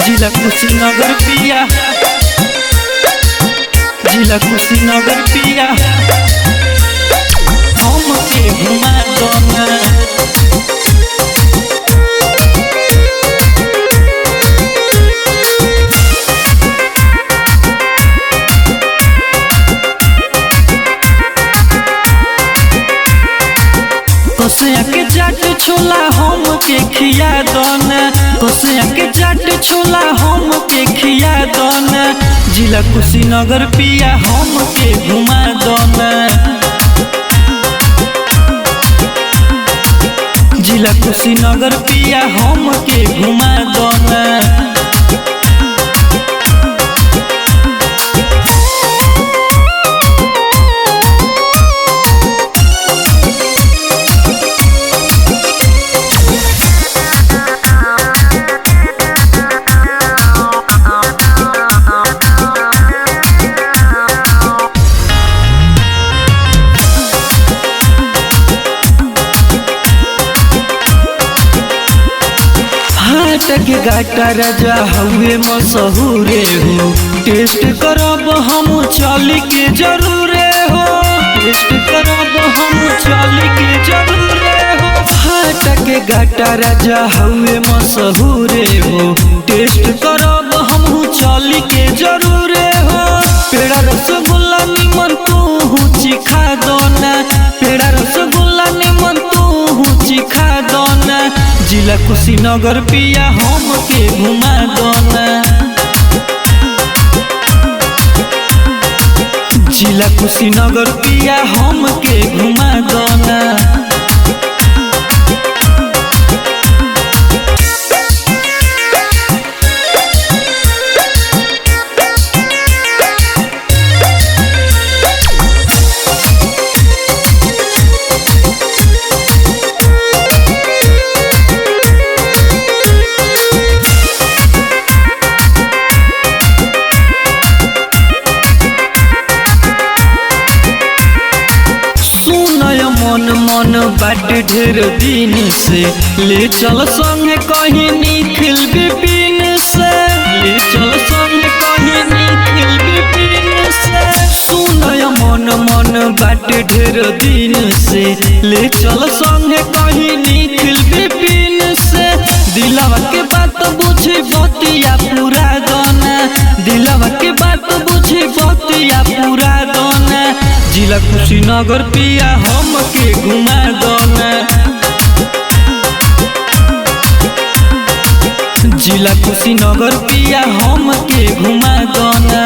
जिला कुशीनगर पिया, जिला कुशीनगर पिया हमके घुमा दो ना। कोसिया के जाट छोला हमके खिया दो ना। कोसिया के जाट छोला हमके खिया दो ना। जिला कुशीनगर पिया हमके घुमा दो ना। जिला कुशीनगर पिया हमके घुमा दो ना। के गाटा राजा हुए मशहूरे हो। टेस्ट करब हम चल के जरूरे हो। टेस्ट करब हम चल के जरूरे हो। हाटा के गाटा राजा हुए मशहूरे हो। टेस्ट करब हम चल के जरूरे हो। पेड़ा रसगुल्ला निमन तू चिखा दो ना। पेड़ा रसगुल्ला निमन तू चिखा दो ना। जिला कुशीनगर पिया हमके घुमा दो ना। जिला कुशीनगर पिया हमके घुमा दो ना। मन मन बाट ढेर दिन से ले चल संग कहीं निखिल विपिन से। ले चल संग कहीं निखिल विपिन से। सुनय मन मन बाट ढेर दिन से ले चल संग कहीं निखिल विपिन से। दिलवा के बात बुझी बतिया पूरा दोना। दिलवा के बात बुझी बतिया पूरा दोना। जिला कुशीनगर पिया हमके घुमा दो ना। जिला कुशीनगर पिया हमके घुमा दो ना।